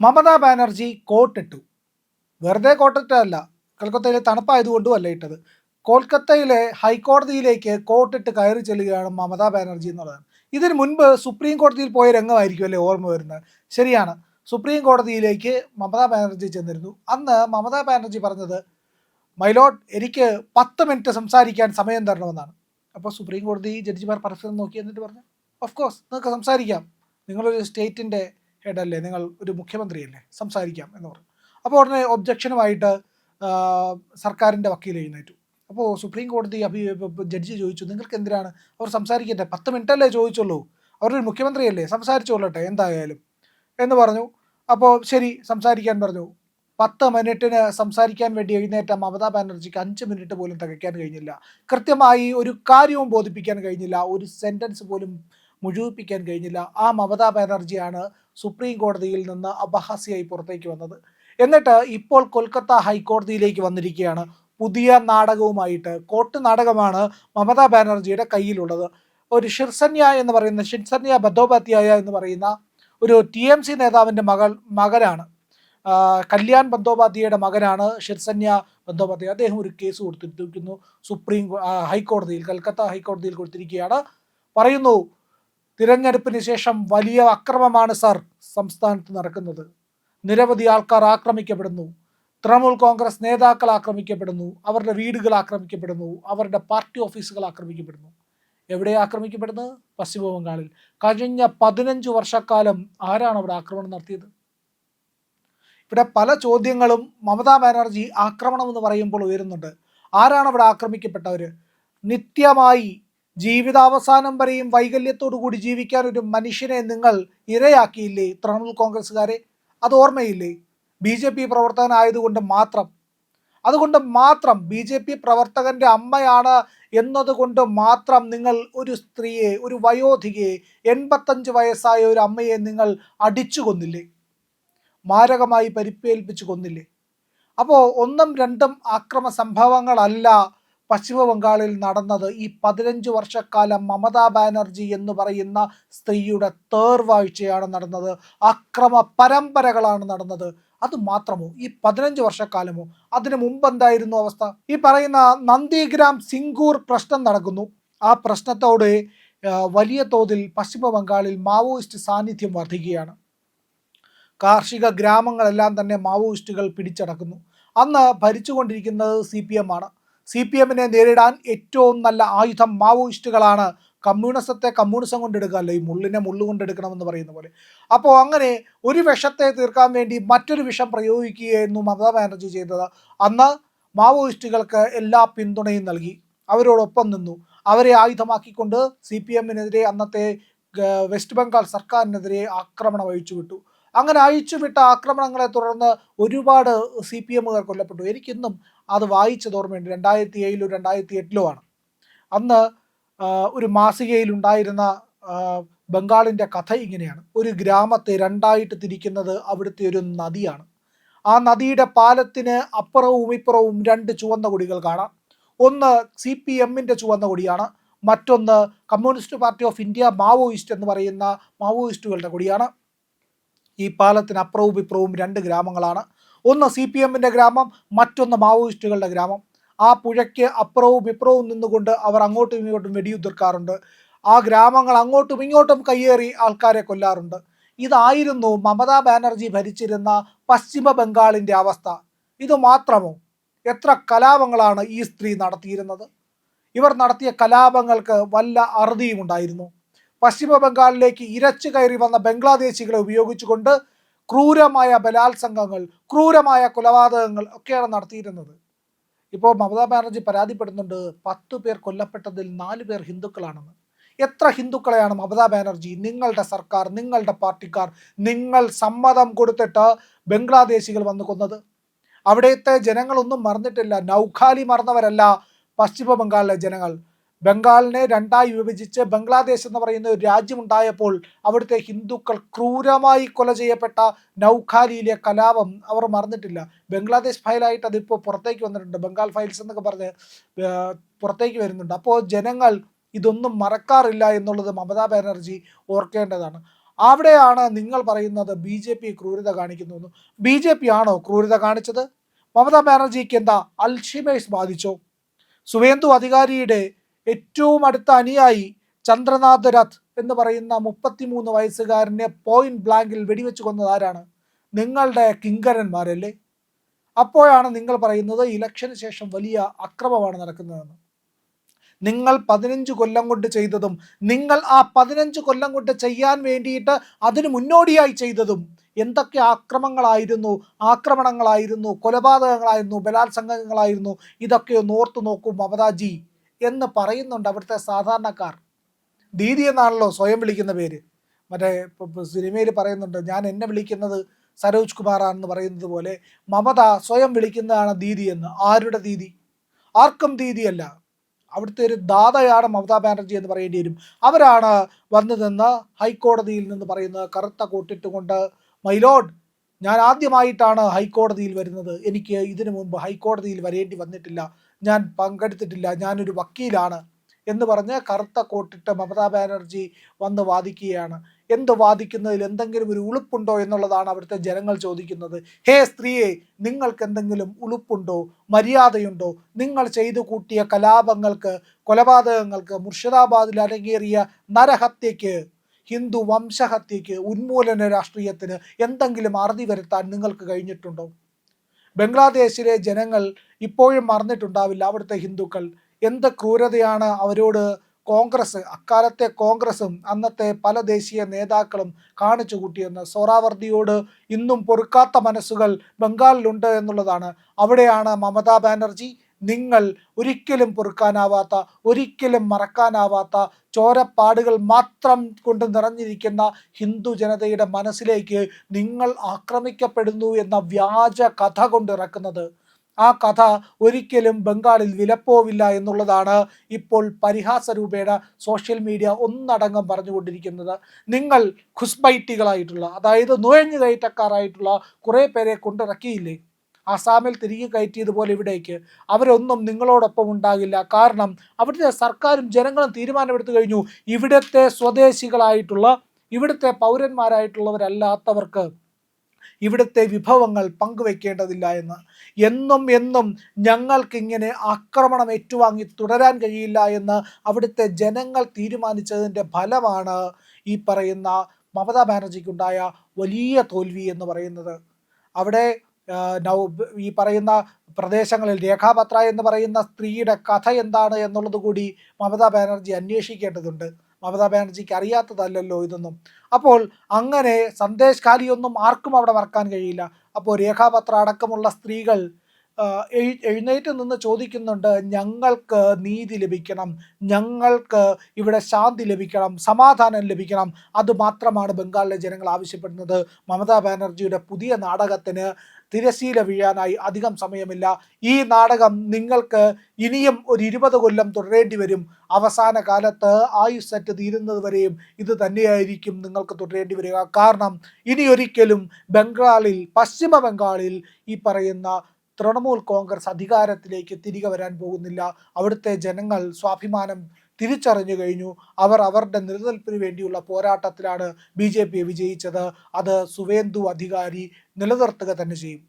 മമതാ ബാനർജി കോട്ടിട്ടു. വെറുതെ കോട്ടിട്ടതല്ല, കൊൽക്കത്തയിലെ തണുപ്പായതുകൊണ്ടും അല്ല ഇട്ടത്. കൊൽക്കത്തയിലെ ഹൈക്കോടതിയിലേക്ക് കോട്ടിട്ട് കയറി ചെല്ലുകയാണ് മമതാ ബാനർജി എന്നുള്ളതാണ്. ഇതിന് മുൻപ് സുപ്രീം കോടതിയിൽ പോയ രംഗമായിരിക്കുമല്ലേ ഓർമ്മ വരുന്നത്? ശരിയാണ്, സുപ്രീം കോടതിയിലേക്ക് മമതാ ബാനർജി ചെന്നിരുന്നു. അന്ന് മമതാ ബാനർജി പറഞ്ഞത്, മൈലോഡ് എനിക്ക് 10 മിനിറ്റ് സംസാരിക്കാൻ സമയം തരണമെന്നാണ്. അപ്പോൾ സുപ്രീം കോടതി ജഡ്ജിമാർ പരസ്പരം നോക്കി എന്നിട്ട് പറഞ്ഞു, ഓഫ് കോഴ്സ് നിങ്ങൾക്ക് സംസാരിക്കാം, നിങ്ങളൊരു സ്റ്റേറ്റിൻ്റെ ഹെഡല്ലേ, നിങ്ങൾ ഒരു മുഖ്യമന്ത്രിയല്ലേ, സംസാരിക്കാം എന്ന് പറഞ്ഞു. അപ്പോൾ ഉടനെ ഒബ്ജക്ഷനുമായിട്ട് സർക്കാരിൻ്റെ വക്കീൽ എഴുന്നേറ്റു. അപ്പോൾ സുപ്രീം കോടതി ജഡ്ജി ചോദിച്ചു, നിങ്ങൾക്ക് എന്തിനാണ് അവർ സംസാരിക്കട്ടെ, 10 മിനിറ്റല്ലേ ചോദിച്ചുള്ളൂ, അവരൊരു മുഖ്യമന്ത്രിയല്ലേ, സംസാരിച്ചോളട്ടെ എന്തായാലും എന്ന് പറഞ്ഞു. അപ്പോൾ ശരി സംസാരിക്കാൻ പറഞ്ഞു. 10 മിനിറ്റിന് സംസാരിക്കാൻ വേണ്ടി എഴുന്നേറ്റ മമതാ ബാനർജിക്ക് 5 മിനിറ്റ് പോലും തികയ്ക്കാൻ കഴിഞ്ഞില്ല. കൃത്യമായി ഒരു കാര്യവും ബോധിപ്പിക്കാൻ കഴിഞ്ഞില്ല, ഒരു സെൻറ്റൻസ് പോലും മുഴുവിപ്പിക്കാൻ കഴിഞ്ഞില്ല. ആ മമതാ ബാനർജിയാണ് സുപ്രീം കോടതിയിൽ നിന്ന് അപഹാസ്യമായി പുറത്തേക്ക് വന്നത്. എന്നിട്ട് ഇപ്പോൾ കൊൽക്കത്ത ഹൈക്കോടതിയിലേക്ക് വന്നിരിക്കുകയാണ് പുതിയ നാടകവുമായിട്ട്. കോട്ട് നാടകമാണ് മമതാ ബാനർജിയുടെ കയ്യിലുള്ളത്. ഒരു ഷിർസന്യ ബന്ദോപാധ്യായ എന്ന് പറയുന്ന ഒരു TMC നേതാവിൻ്റെ മകനാണ്, കല്യാൺ ബന്ദോപാധ്യായയുടെ മകനാണ് ഷിർസന്യ ബന്ദോപാധ്യായ. അദ്ദേഹം ഒരു കേസ് കൊടുത്തിരിക്കുന്നു ഹൈക്കോടതിയിൽ, കൽക്കത്ത ഹൈക്കോടതിയിൽ കൊടുത്തിരിക്കുകയാണ്. പറയുന്നു, തിരഞ്ഞെടുപ്പിന് ശേഷം വലിയ അക്രമമാണ് സാർ സംസ്ഥാനത്ത് നടക്കുന്നത്. നിരവധി ആൾക്കാർ ആക്രമിക്കപ്പെടുന്നു, തൃണമൂൽ കോൺഗ്രസ് നേതാക്കൾ ആക്രമിക്കപ്പെടുന്നു, അവരുടെ വീടുകൾ ആക്രമിക്കപ്പെടുന്നു, അവരുടെ പാർട്ടി ഓഫീസുകൾ ആക്രമിക്കപ്പെടുന്നു. എവിടെ ആക്രമിക്കപ്പെടുന്നത്? പശ്ചിമ ബംഗാളിൽ. കഴിഞ്ഞ 15 വർഷക്കാലം ആരാണ് അവിടെ ആക്രമണം നടത്തിയത്? ഇവിടെ പല ചോദ്യങ്ങളും മമതാ ബാനർജി ആക്രമണം എന്ന് പറയുമ്പോൾ ഉയരുന്നുണ്ട്. ആരാണ് അവിടെ ആക്രമിക്കപ്പെട്ടവർ? നിത്യമായി ജീവിതാവസാനം വരെയും വൈകല്യത്തോടു കൂടി ജീവിക്കാൻ ഒരു മനുഷ്യനെ നിങ്ങൾ ഇരയാക്കിയില്ലേ തൃണമൂൽ കോൺഗ്രസ്സുകാരെ? അത് ഓർമ്മയില്ലേ? BJP പ്രവർത്തകനായതുകൊണ്ട് മാത്രം, അതുകൊണ്ട് മാത്രം, BJP പ്രവർത്തകൻ്റെ അമ്മയാണ് എന്നതുകൊണ്ട് മാത്രം നിങ്ങൾ ഒരു സ്ത്രീയെ, ഒരു വയോധികയെ, 85 വയസ്സായ ഒരു അമ്മയെ നിങ്ങൾ അടിച്ചു കൊന്നില്ലേ? മാരകമായി പരിക്കേൽപ്പിച്ചു കൊന്നില്ലേ? അപ്പോൾ 1ഉം 2ഉം ആക്രമ സംഭവങ്ങളല്ല പശ്ചിമ ബംഗാളിൽ നടന്നത്. ഈ 15 വർഷക്കാലം മമതാ ബാനർജി എന്ന് പറയുന്ന സ്ത്രീയുടെ തേർവാഴ്ചയാണ് നടന്നത്. അക്രമ പരമ്പരകളാണ് നടന്നത്. അത് മാത്രമോ? ഈ 15 വർഷക്കാലമോ? അതിനു മുമ്പ് എന്തായിരുന്നു അവസ്ഥ? ഈ പറയുന്ന നന്ദിഗ്രാം സിംഗൂർ പ്രശ്നം നടക്കുന്നു. ആ പ്രശ്നത്തോടെ വലിയ തോതിൽ പശ്ചിമ ബംഗാളിൽ മാവോയിസ്റ്റ് സാന്നിധ്യം വർദ്ധിക്കുകയാണ്. കാർഷിക ഗ്രാമങ്ങളെല്ലാം തന്നെ മാവോയിസ്റ്റുകൾ പിടിച്ചടക്കുന്നു. അന്ന് ഭരിച്ചുകൊണ്ടിരിക്കുന്നത് CPM ആണ്. CPMനെ നേരിടാൻ ഏറ്റവും നല്ല ആയുധം മാവോയിസ്റ്റുകളാണ്. കമ്മ്യൂണിസത്തെ കമ്മ്യൂണിസം കൊണ്ടെടുക്കാമല്ലോ, ഈ മുള്ളിനെ മുള്ളു കൊണ്ടെടുക്കണമെന്ന് പറയുന്ന പോലെ. അപ്പോൾ അങ്ങനെ ഒരു വിഷത്തെ തീർക്കാൻ വേണ്ടി മറ്റൊരു വിഷം പ്രയോഗിക്കുകയായിരുന്നു മമതാ ബാനർജി ചെയ്തത്. അന്ന് മാവോയിസ്റ്റുകൾക്ക് എല്ലാ പിന്തുണയും നൽകി, അവരോടൊപ്പം നിന്നു. അവരെ ആയുധമാക്കിക്കൊണ്ട് CPMനെതിരെ, അന്നത്തെ വെസ്റ്റ് ബംഗാൾ സർക്കാരിനെതിരെ ആക്രമണം അഴിച്ചുവിട്ടു. അങ്ങനെ അഴിച്ചുവിട്ട ആക്രമണങ്ങളെ തുടർന്ന് ഒരുപാട് CPMകാർ കൊല്ലപ്പെട്ടു. എനിക്കിന്നും അത് വായിച്ചത് ഓർമ്മയുണ്ട്. 2007 2008 ആണ്. അന്ന് ഒരു മാസികയിലുണ്ടായിരുന്ന ബംഗാളിൻ്റെ കഥ ഇങ്ങനെയാണ്. ഒരു ഗ്രാമത്തെ രണ്ടായിട്ട് തിരിക്കുന്നത് അവിടുത്തെ ഒരു നദിയാണ്. ആ നദിയുടെ പാലത്തിന് അപ്പുറവും ഇപ്പുറവും 2 ചുവന്ന കൊടികൾ കാണാം. ഒന്ന് CPMൻ്റെ ചുവന്ന കൊടിയാണ്, മറ്റൊന്ന് communist party of India Maoist എന്ന് പറയുന്ന മാവോയിസ്റ്റുകളുടെ കൊടിയാണ്. ഈ പാലത്തിന് അപ്പുറവും ഇപ്പുറവും 2 ഗ്രാമങ്ങളാണ്. ഒന്ന് CPMൻ്റെ ഗ്രാമം, മറ്റൊന്ന് മാവോയിസ്റ്റുകളുടെ ഗ്രാമം. ആ പുഴയ്ക്ക് അപ്പുറവും ഇപ്പുറവും നിന്നുകൊണ്ട് അവർ അങ്ങോട്ടും ഇങ്ങോട്ടും വെടിയുതിർക്കാറുണ്ട്. ആ ഗ്രാമങ്ങൾ അങ്ങോട്ടും ഇങ്ങോട്ടും കയ്യേറി ആൾക്കാരെ കൊല്ലാറുണ്ട്. ഇതായിരുന്നു മമതാ ബാനർജി ഭരിച്ചിരുന്ന പശ്ചിമ ബംഗാളിൻ്റെ അവസ്ഥ. ഇത് മാത്രമോ? എത്ര കലാപങ്ങളാണ് ഈ സ്ത്രീ നടത്തിയിരുന്നത്? ഇവർ നടത്തിയ കലാപങ്ങൾക്ക് വല്ല അറുതിയും ഉണ്ടായിരുന്നു? പശ്ചിമ ബംഗാളിലേക്ക് ഇരച്ചു കയറി വന്ന ബംഗ്ലാദേശികളെ ഉപയോഗിച്ചുകൊണ്ട് ക്രൂരമായ ബലാത്സംഗങ്ങൾ, ക്രൂരമായ കൊലപാതകങ്ങൾ ഒക്കെയാണ് നടത്തിയിരുന്നത്. ഇപ്പോൾ മമതാ ബാനർജി പരാതിപ്പെടുന്നുണ്ട്, 10 പേർ കൊല്ലപ്പെട്ടതിൽ 4 പേർ ഹിന്ദുക്കളാണെന്ന്. എത്ര ഹിന്ദുക്കളെയാണ് മമതാ ബാനർജി, നിങ്ങളുടെ സർക്കാർ, നിങ്ങളുടെ പാർട്ടിക്കാർ, നിങ്ങൾ സമ്മതം കൊടുത്തിട്ട് ബംഗ്ലാദേശികൾ വന്ന് കൊന്നത്? അവിടുത്തെ ജനങ്ങളൊന്നും മറന്നിട്ടില്ല. നൗഖാലി മറന്നവരല്ല പശ്ചിമ ബംഗാളിലെ ജനങ്ങൾ. ബംഗാളിനെ 2ആയി വിഭജിച്ച് ബംഗ്ലാദേശ് എന്ന് പറയുന്ന ഒരു രാജ്യമുണ്ടായപ്പോൾ അവിടുത്തെ ഹിന്ദുക്കൾ ക്രൂരമായി കൊല ചെയ്യപ്പെട്ട നൗഖാലിയിലെ കലാപം അവർ മറന്നിട്ടില്ല. ബംഗ്ലാദേശ് ഫയലായിട്ട് അതിപ്പോൾ പുറത്തേക്ക് വന്നിട്ടുണ്ട്, ബംഗാൾ ഫയൽസ് എന്നൊക്കെ പറഞ്ഞ് പുറത്തേക്ക് വരുന്നുണ്ട്. അപ്പോൾ ജനങ്ങൾ ഇതൊന്നും മറക്കാറില്ല എന്നുള്ളത് മമതാ ബാനർജി ഓർക്കേണ്ടതാണ്. അവിടെയാണ് നിങ്ങൾ പറയുന്നത് ബി ജെ പി ക്രൂരത കാണിക്കുന്നു. ബി ജെ പി ആണോ ക്രൂരത കാണിച്ചത്? മമതാ ബാനർജിക്ക് എന്താ അൽഷിമേഴ്സ് ബാധിച്ചോ? സുവേന്ദു അധികാരിയുടെ ഏറ്റവും അടുത്ത അനുയായി ചന്ദ്രനാഥ് രഥ് എന്ന് പറയുന്ന 33 വയസ്സുകാരനെ പോയിന്റ് ബ്ലാങ്കിൽ വെടിവെച്ച് കൊന്നത് ആരാണ്? നിങ്ങളുടെ കിങ്കരന്മാരല്ലേ? അപ്പോഴാണ് നിങ്ങൾ പറയുന്നത് ഇലക്ഷന് ശേഷം വലിയ അക്രമമാണ് നടക്കുന്നതെന്ന്. നിങ്ങൾ 15 കൊല്ലം കൊണ്ട് ചെയ്തതും നിങ്ങൾ ആ 15 കൊല്ലം കൊണ്ട് ചെയ്യാൻ വേണ്ടിയിട്ട് അതിന് മുന്നോടിയായി ചെയ്തതും എന്തൊക്കെ ആക്രമണങ്ങളായിരുന്നു, കൊലപാതകങ്ങളായിരുന്നു, ബലാത്സംഗങ്ങളായിരുന്നു, ഇതൊക്കെ ഒന്ന് ഓർത്തു നോക്കൂ മമതാജി എന്ന് പറയുന്നുണ്ട് അവിടുത്തെ സാധാരണക്കാർ. ദീദി എന്നാണല്ലോ സ്വയം വിളിക്കുന്ന പേര്. മറ്റേ സിനിമയിൽ പറയുന്നുണ്ട്, ഞാൻ എന്നെ വിളിക്കുന്നത് സരോജ് കുമാറാണെന്ന് പറയുന്നത് പോലെ മമത സ്വയം വിളിക്കുന്നതാണ് ദീദി എന്ന്. ആരുടെ ദീദി? ആർക്കും ദീദിയല്ല. അവിടുത്തെ ഒരു ദാതയാണ് മമതാ ബാനർജി എന്ന് പറയേണ്ടി വരും. അവരാണ് വന്നു നിന്ന് ഹൈക്കോടതിയിൽ നിന്ന് പറയുന്നത് കറുത്ത കോട്ടിട്ടുകൊണ്ട്, മൈലോഡ് ഞാൻ ആദ്യമായിട്ടാണ് ഹൈക്കോടതിയിൽ വരുന്നത്, എനിക്ക് ഇതിനു മുമ്പ് ഹൈക്കോടതിയിൽ വരേണ്ടി വന്നിട്ടില്ല, ഞാൻ പങ്കെടുത്തിട്ടില്ല, ഞാനൊരു വക്കീലാണ് എന്ന് പറഞ്ഞ് കറുത്ത കോട്ടിട്ട് മമതാ ബാനർജി വന്ന് വാദിക്കുകയാണ്. എന്ത് വാദിക്കുന്നതിൽ എന്തെങ്കിലും ഒരു ഉളുപ്പുണ്ടോ എന്നുള്ളതാണ് അവിടുത്തെ ജനങ്ങൾ ചോദിക്കുന്നത്. ഹേ സ്ത്രീയെ, നിങ്ങൾക്ക് എന്തെങ്കിലും ഉളുപ്പുണ്ടോ, മര്യാദയുണ്ടോ? നിങ്ങൾ ചെയ്തു കൂട്ടിയ കലാപങ്ങൾക്ക്, കൊലപാതകങ്ങൾക്ക്, മുർഷിദാബാദിൽ അരങ്ങേറിയ നരഹത്യയ്ക്ക്, ഹിന്ദു വംശഹത്യയ്ക്ക്, ഉന്മൂലന രാഷ്ട്രീയത്തിന് എന്തെങ്കിലും അറുതി വരുത്താൻ നിങ്ങൾക്ക് കഴിഞ്ഞിട്ടുണ്ടോ? ബംഗ്ലാദേശിലെ ജനങ്ങൾ ഇപ്പോഴും മറന്നിട്ടുണ്ടാവില്ല അവിടുത്തെ ഹിന്ദുക്കൾ എന്ത് ക്രൂരതയാണ് അവരോട് അക്കാലത്തെ കോൺഗ്രസും അന്നത്തെ പല ദേശീയ നേതാക്കളും കാണിച്ചു കൂട്ടിയെന്ന്. സോറാവർദിയോട് ഇന്നും പൊറുക്കാത്ത മനസ്സുകൾ ബംഗാളിലുണ്ട് എന്നുള്ളതാണ്. അവിടെയാണ് മമതാ ബാനർജി നിങ്ങൾ ഒരിക്കലും പൊറുക്കാനാവാത്ത, ഒരിക്കലും മറക്കാനാവാത്ത ചോരപ്പാടുകൾ മാത്രം കൊണ്ട് നിറഞ്ഞിരിക്കുന്ന ഹിന്ദു ജനതയുടെ മനസ്സിലേക്ക് നിങ്ങൾ ആക്രമിക്കപ്പെടുന്നു എന്ന വ്യാജ കഥ കൊണ്ടിറക്കുന്നത്. ആ കഥ ഒരിക്കലും ബംഗാളിൽ വിലപ്പോവില്ല എന്നുള്ളതാണ് ഇപ്പോൾ പരിഹാസരൂപേണ സോഷ്യൽ മീഡിയ ഒന്നടങ്കം പറഞ്ഞുകൊണ്ടിരിക്കുന്നത്. നിങ്ങൾ ഖുസ്ബൈറ്റികളായിട്ടുള്ള, അതായത് നുഴഞ്ഞു കയറ്റക്കാരായിട്ടുള്ള കുറേ പേരെ കൊണ്ടിറക്കിയില്ലേ ആസാമിൽ തിരികെ കയറ്റിയതുപോലെ ഇവിടേക്ക്, അവരൊന്നും നിങ്ങളോടൊപ്പം ഉണ്ടാകില്ല. കാരണം അവിടുത്തെ സർക്കാരും ജനങ്ങളും തീരുമാനമെടുത്തു കഴിഞ്ഞു, ഇവിടുത്തെ സ്വദേശികളായിട്ടുള്ള, ഇവിടുത്തെ പൗരന്മാരായിട്ടുള്ളവരല്ലാത്തവർക്ക് ഇവിടുത്തെ വിഭവങ്ങൾ പങ്കുവെക്കേണ്ടതില്ല എന്ന്. എന്നും ഞങ്ങൾക്കിങ്ങനെ ആക്രമണം ഏറ്റുവാങ്ങി തുടരാൻ കഴിയില്ല എന്ന് അവിടുത്തെ ജനങ്ങൾ തീരുമാനിച്ചതിൻ്റെ ഫലമാണ് ഈ പറയുന്ന മമതാ ബാനർജിക്കുണ്ടായ വലിയ തോൽവി എന്ന് പറയുന്നത്. അവിടെ ഈ പറയുന്ന പ്രദേശങ്ങളിൽ രേഖാപത്ര എന്ന് പറയുന്ന സ്ത്രീയുടെ കഥ എന്താണ് എന്നുള്ളത് കൂടി മമതാ ബാനർജി അന്വേഷിക്കേണ്ടതുണ്ട്. മമതാ ബാനർജിക്ക് അറിയാത്തതല്ലല്ലോ ഇതൊന്നും. അപ്പോൾ അങ്ങനെ സന്ദേശ് ഖാലിയൊന്നും ആർക്കും അവിടെ മറക്കാൻ കഴിയില്ല. അപ്പോൾ രേഖാപത്ര അടക്കമുള്ള സ്ത്രീകൾ എഴുന്നേറ്റ് നിന്ന് ചോദിക്കുന്നുണ്ട്, ഞങ്ങൾക്ക് നീതി ലഭിക്കണം, ഞങ്ങൾക്ക് ഇവിടെ ശാന്തി ലഭിക്കണം, സമാധാനം ലഭിക്കണം. അതുമാത്രമാണ് ബംഗാളിലെ ജനങ്ങൾ ആവശ്യപ്പെടുന്നത്. മമതാ ബാനർജിയുടെ പുതിയ നാടകത്തിന് തിരശീല വീഴാനായി അധികം സമയമില്ല. ഈ നാടകം നിങ്ങൾക്ക് ഇനിയും ഒരു 20 കൊല്ലം തുടരേണ്ടി വരും. അവസാന കാലത്ത് ആയുസ്സറ്റ് തീരുന്നത് വരെയും ഇത് തന്നെയായിരിക്കും നിങ്ങൾക്ക് തുടരേണ്ടി വരിക. കാരണം ഇനി ഒരിക്കലും ബംഗാളിൽ, പശ്ചിമ ബംഗാളിൽ ഈ പറയുന്ന തൃണമൂൽ കോൺഗ്രസ് അധികാരത്തിലേക്ക് തിരികെ വരാൻ പോകുന്നില്ല. അവിടുത്തെ ജനങ്ങൾ സ്വാഭിമാനം തിരിച്ചറിഞ്ഞു കഴിഞ്ഞു. അവർ അവരുടെ നിലനിൽപ്പിന് വേണ്ടിയുള്ള പോരാട്ടത്തിലാണ് BJP വിജയിച്ചത്. അത് സുവേന്ദു അധികാരി നിലനിർത്തുക തന്നെ ചെയ്യും.